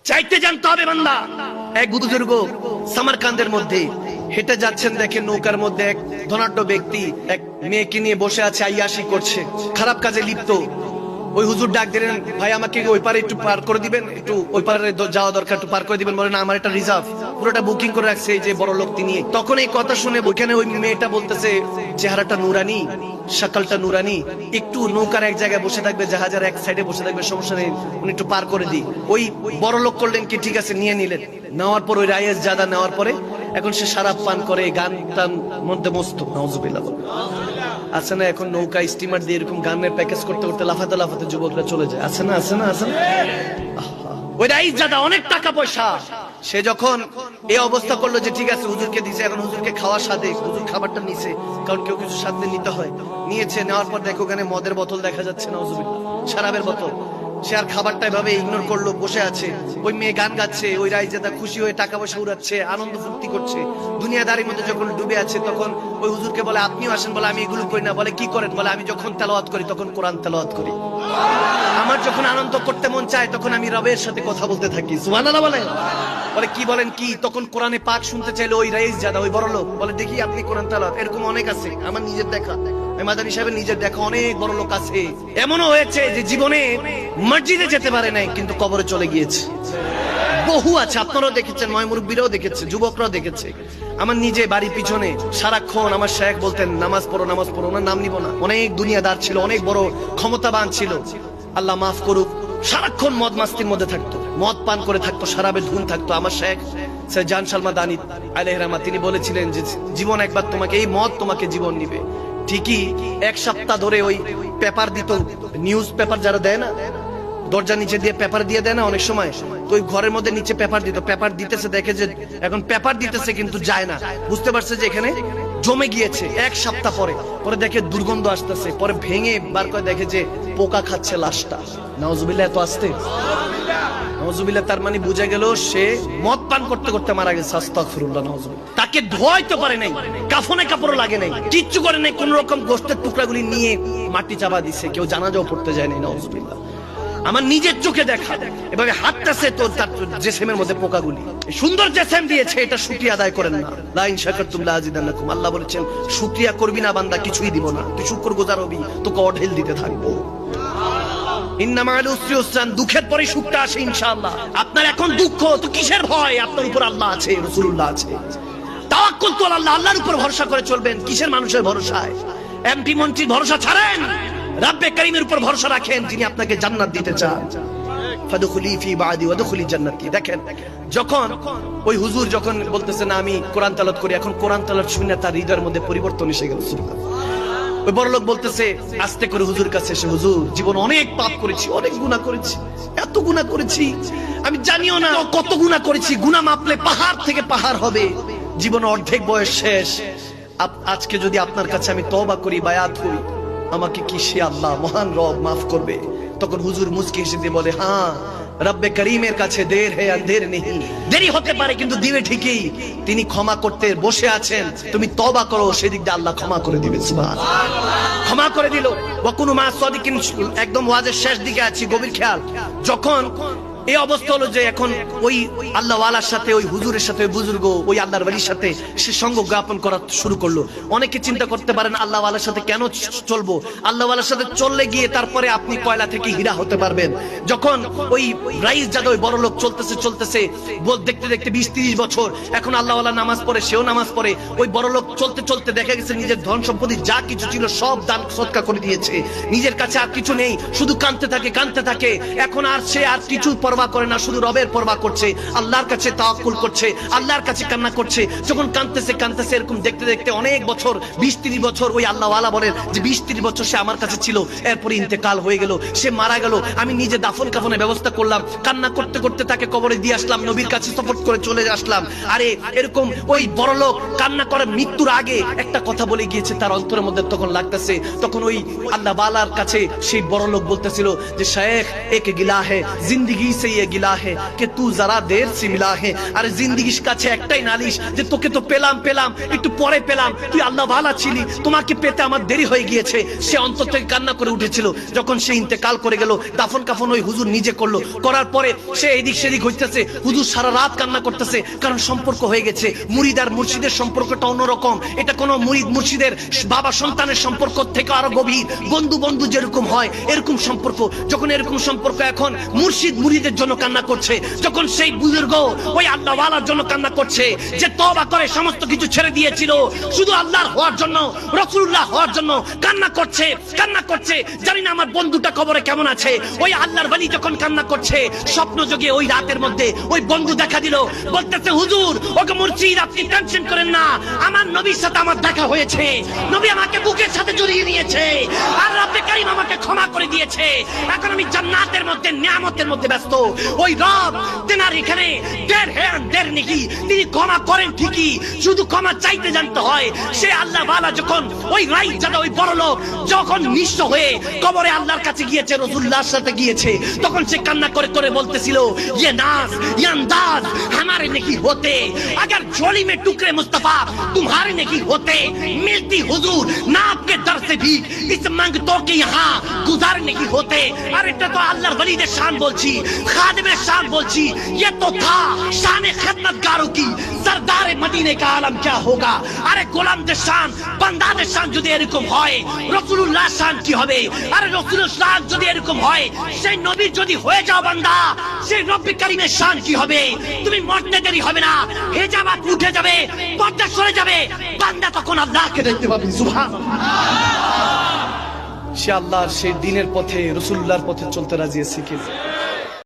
চাইতে জানতে হবে বান্দা। এক বুজুর্গ সামারকান্দের মধ্যে হেঁটে যাচ্ছেন, দেখেন নৌকার মধ্যে এক ধনাঢ্য ব্যক্তি এক মেয়েকে নিয়ে বসে আছে, আইয়াশি করছে, খারাপ কাজে লিপ্ত। ওই হুজুর ডাক দিলেন, ভাই আমাকে ওই পারে একটু পার করে দিবেন, একটু ওই পারে যাওয়া দরকার, একটু পার করে দিবেন। বলে না, আমার এটা রিজার্ভ, পুরোটা বুকিং করে রাখছে এই যে বড় লোক তিনি। তখন এই কথা শুনে ওইখানে ওই মেয়েটা বলতেছে, চেহারাটা নুরানি, সকালটা নুরানি, একটু নৌকার এক জায়গায় বসে থাকবে, জাহাজের এক সাইডে বসে থাকবে, সমস্যা নেই, উনি একটু পার করে দিই। ওই বড় লোক করলেন কি, ঠিক আছে, নিয়ে নিলেন। নেওয়ার পর ওই রায়েস জাদা নেওয়ার পরে এখন সে শারাব পান করে, গান টান মধ্যে মস্ত, নাউজুবিল্লাহ আছে না। এখন নৌকা স্টিমার দিয়ে এরকম গানের প্যাকেজ করতে করতে লাফাতে লাফাতে যুবকরা চলে যায়, আছে না, আছে না, আছে না। ওই রাইস জাদা অনেক টাকা পয়সা, সে যখন এই অবস্থা করলো যে ঠিক আছে হুজুরকে দিছে, এখন হুজুরকে খাওয়ার সাথে হুজুর খাবারটা নিছে, কারণ কেউ কিছু সাথে নিতে হয়, নিয়েছে। নেওয়ার পর দেখো ওখানে মদের বোতল দেখা যাচ্ছে, নাউজুবিল্লাহ, শারাবের বোতল। সে আর খাবারটা এভাবে ইগনোর করলো, বসে আছে। ওই মেয়ে গান গাচ্ছে, ওই রাইজাদা খুশি হয়ে টাকা পয়সা উড়াচ্ছে, আনন্দ ফুর্তি করছে, দুনিয়াদারির মধ্যে যখন ডুবে আছে। তখন ওই হুজুরকে বলে, আপনিও আসেন। বলে, আমি এগুলো করি না। বলে, কি করেন? বলে, আমি যখন তেলাওয়াত করি তখন কোরআন তেলাওয়াত করি। আমার যখন আনন্দ করতে মন চায় তখন আমি রবের সাথে কথা বলতে থাকি। সুবহানাল্লাহ বলে। বলে, কি বলেন কি? তখন কোরআনে পাক শুনতে চাইলে ওই রাইস জাদা, ওই বড় লোক বলে, দেখি আপনি কোরআন তেলাওয়াত। এরকম অনেক আছে, আমার নিজের দেখা, মাদানী সাহেবের নিজের দেখা অনেক বড় লোক আছে। এমনও হয়েছে যে জীবনে মসজিদে যেতে পারে নাই, কিন্তু কবরে চলে গিয়েছে। বহু আছে, আপনারাও দেখেছেন, ময় মুরব্বীরাও দেখেছে, যুবকরাও দেখেছে। আমার নিজে বাড়ির পিছনে সারাক্ষণ আমার শেখ বলতেন, নামাজ পড়ো, নামাজ পড়ো। ওনার নাম নিব না, অনেক দুনিয়াদার ছিল, অনেক বড় ক্ষমতাবান ছিল, আল্লাহ মাফ করুক। সারাক্ষণ মদ মাস্তির মধ্যে থাকতো, মদ পান করে থাকতো, শরাবের ধুন থাকতো। আমার শেখ জান সালমাদানি আলাইহির রহমাত, তিনি বলেছিলেন যে জীবন একবার তোমাকে, এই মদ তোমাকে জীবন নিবে। ঠিকই এক সপ্তাহ ধরে ওই পেপার দিত, নিউজ পেপার যারা দেয় না, দরজা নিচে দিয়ে পেপার দিয়ে দেয় না অনেক সময়, তো ওই ঘরের মধ্যে নিচে পেপার দিত। পেপার দিতেছে, দেখে যে এখন পেপার দিতেছে কিন্তু যায় না, বুঝতে পারছে যে এখানে জমে গিয়েছে। এক সপ্তাহ পরে পরে দেখে দুর্গন্ধ আসতেছে, পরে ভেঙে বার করে দেখে যে পোকা খাচ্ছে লাশটা। নাউজুবিল্লাহ, এত আসতে নাউজুবিল্লাহ। তার মানে বুঝা গেল সে মদ পান করতে করতে মারা গেছে। আস্তাগফিরুল্লাহ, নাউজুবিল্লাহ। তাকে ধোয়াইতে পারে নাই, কাফনে কাপড় লাগে নাই, কিচ্ছু করে নাই, কোন রকম গোশতের টুকরাগুলি নিয়ে মাটি চাপা দিছে, কেউ জানাজাও পড়তে যায় নাই। নাউজুবিল্লাহ, আমার নিজের চোখে দেখা। এভাবে হাঁটতেছে তো তার জেসেমের মধ্যে পোকাগুলি। সুন্দর জেসেম দিয়েছে, এটা শুকরিয়া আদায় করেন না। লা ইন শাকারতুম লা আযিদান্নাকুম, আল্লাহ বলেছেন শুকরিয়া করবি না বান্দা, কিছুই দিব না। তুই শুকরগুজার হবি, তোকে অঢেল দিতে থাকবো। ইন্না মা'আল উসরি ইউসরান, দুঃখের পরে সুখটা আসে ইনশাআল্লাহ। আপনার এখন দুঃখ তো কিসের ভয়? আপনার উপর আল্লাহ আছে, রাসূলুল্লাহ আছে। তাওয়াক্কুল তো আল্লাহ, আল্লাহর উপর ভরসা করে চলবেন। কিসের মানুষের ভরসায়? এমপি মন্ত্রীর ভরসা ছাড়েন, রব্বে কারীমের উপর ভরসা রাখেন, যিনি আপনাকে জান্নাত দিতে চান। ফাদখুলি ফি বাদি ওয়াদখুলি জান্নাতি। দেখেন, যখন ওই হুজুর যখন বলতেছে না আমি কোরআন তেলাওয়াত করি, এখন কোরআন তেলাওয়াত শুনে তার হৃদয়ের মধ্যে পরিবর্তন এসে গেল। ওই বড় লোক বলতেছে আস্তে করে হুজুর কাছে এসে, হুজুর জীবন অনেক পাপ করেছি, অনেক গুনাহ করেছি, এত গুনাহ করেছি আমি জানিও না কত গুনাহ করেছি। গুনাহ মাপলে পাহাড় থেকে পাহাড় হবে। জীবন অর্ধেক বয়স শেষ, আজকে যদি আপনার কাছে আমি তওবা করি, বায়াত করি, আমাকে কি সে আল্লাহ মহান রব মাফ করবে? তখন হুজুর মুস্কি হেসে দিয়ে বলে, হ্যাঁ, রব্বে করিমের কাছে দের হে আন্ধের নেই, দেরি হতে পারে কিন্তু দিবে ঠিকই। তিনি ক্ষমা করতে বসে আছেন, তুমি তওবা করো, সেদিক দিয়ে আল্লাহ ক্ষমা করে দিবে। সুবহানাল্লাহ, ক্ষমা করে দিল। ওয়াকুনু মা সাদিকিন, একদম ওয়াজের শেষ দিকে আছি, গভীর খেয়াল। যখন এই অবস্থা হলো যে এখন ওই আল্লাহ ওয়ালার সাথে, ওই হুজুরের সাথে, ওই বুজুর্গ, ওই আল্লাহর ওয়ালির সাথে সে সঙ্গ জ্ঞাপন করা শুরু করলো। অনেকে চিন্তা করতে পারেন আল্লাহ ওয়ালার সাথে কেন চলবো? আল্লাহ ওয়ালার সাথে চললে গিয়ে তারপরে আপনি কয়লা থেকে হীরা হতে পারবেন। যখন ওই রাইস জাদা, ওই বড় লোক চলতেছে চলতেছে, দেখতে দেখতে 20-30 বছর, এখন আল্লাহ ওয়ালা নামাজ পড়ে, সেও নামাজ পড়ে। ওই বড় লোক চলতে চলতে দেখা গেছে নিজের ধন সম্পত্তি যা কিছু ছিল সব দান সদকা করে দিয়েছে, নিজের কাছে আর কিছু নেই, শুধু কাঁদতে থাকে কাঁদতে থাকে। এখন আর সে আর কিছু পরোয়া করে না, শুধু রবের পরোয়া করছে, আল্লাহর কাছে তাওয়াক্কুল করছে, আল্লাহর কাছে কান্না করছে। যখন কাঁদতেছে কাঁদতেছে, এরকম দেখতে দেখতে অনেক বছর, 20-30 বছর, ওই আল্লাহ ওয়ালা বলেন যে 20-30 বছর সে আমার কাছে ছিল, এরপরে ইন্তেকাল হয়ে গেল, সে মারা গেল। আমি নিজে দাফন কাফনের ব্যবস্থা করলাম, কান্না করতে করতে তাকে কবরে দিয়ে আসলাম, নবীর কাছে সাপোর্ট করে চলে আসলাম। আরে এরকম ওই বড় লোক কান্না করে মৃত্যুর আগে একটা কথা বলে গিয়েছে, তার অন্তরের মধ্যে তখন লাগতেছে। তখন ওই আল্লাহ ওয়ালার কাছে সেই বড় লোক বলতেছিল যে শেখ এক গিলা হে জিন্দেগি সে से ये गिला है कि तू जरा देर से मिला है। আরে জিন্দেগির কাছে একটাই নালিশ যে তোকে তো পেলাম একটু পরে পেলাম, তুই আল্লাহ ওয়ালা ছিলি, তোমাকে পেতে আমার দেরি হয়ে গিয়েছে। সে অন্তর থেকে কান্না করে উঠেছিল। যখন সে ইন্তেকাল করে গেল, দাফন কাফন ওই হুজুর নিজে করলো। করার পরে সে এদিক সেদিক হইতেছে, হুজুর সারা রাত কান্না করতেছে, কারণ সম্পর্ক হয়ে গেছে। মুরিদ আর মুর্শিদের সম্পর্কটা অন্যরকম। এটা কোনো মুরিদ মুর্শিদের বাবা সন্তানের সম্পর্ক থেকে আরো গভীর। বন্ধু বন্ধু যেরকম হয় এরকম সম্পর্ক। যখন এরকম সম্পর্ক, এখন মুর্শিদ মুরিদের জন্য কান্না করছে, যখন সেই বুজুর্গ ওই আল্লাহ ওয়ালার জন্য কান্না করছে, যে তওবা করে সমস্ত কিছু ছেড়ে দিয়েছিল শুধু আল্লাহর হওয়ার জন্য, রাসূলুল্লাহ হওয়ার জন্য কান্না করছে। জানি না আমার বন্ধুটা কবরে কেমন আছে। ওই আল্লাহর ওলি যখন কান্না করছে, স্বপ্ন যোগে ওই রাতের মধ্যে ওই বন্ধু দেখা দিল, বলতেছে হুজুর, ওকে মুর্শিদ আপনি টেনশন করেন না, আমার নবীর সাথে আমার দেখা হয়েছে, নবী আমাকে বুকের সাথে জড়িয়ে নিয়েছে, আর রব্বে কারীম আমাকে ক্ষমা করে দিয়েছে। এখন আমি জান্নাতের মধ্যে নিয়ামতের মধ্যে ব্যস্ত। ওই রব তেনার এখানে দের নেকি, তিনি ক্ষমা করেন ঠিকই, শুধু ক্ষমা চাইতে জানতে হয়। সে আল্লাহ ওয়ালা যখন ওই রাইত জাদা ওই বড় লোক যখন নিঃস্ব হয়ে কবরে আল্লাহর কাছে গিয়েছে, রাসূলুল্লাহর সাথে গিয়েছে, তখন সে কান্না করে করে বলতেছিল, ये नाज ये अंदाज हमारे नहीं होते, अगर झोली में टुकड़े मुस्तफा तुम्हारे नहीं होते, मिलती हुजूर ना आपके दर से भी इस मंगतों के यहाँ गुजार नहीं होते। अरे तो अल्लाहर वलीদের शान বলছি, खादिमेর शान বলছি, ये तो था शान खिदमतगारों की, सरदार मदीने का आलम क्या होगा। अरे গোলামদের শান, বান্দাদের শান যদি এরকম হয়, রাসূলুল্লাহর শান কি হবে। আরে রাসূলের শান যদি এরকম হয়, সেই নবী যদি হয়ে যাও বান্দা, সেই রব্বে কারীমের শান কি হবে। তুমি মরতে দেরি হবে না, হিজাব উঠে যাবে, পর্দা সরে যাবে, বান্দা তখন আল্লাহকে দেখতে পাবে। সুবহানাল্লাহ। সে আল্লাহর সেই দ্বীনের পথে, রাসূলুল্লাহর পথে চলতে রাজি আছে কি?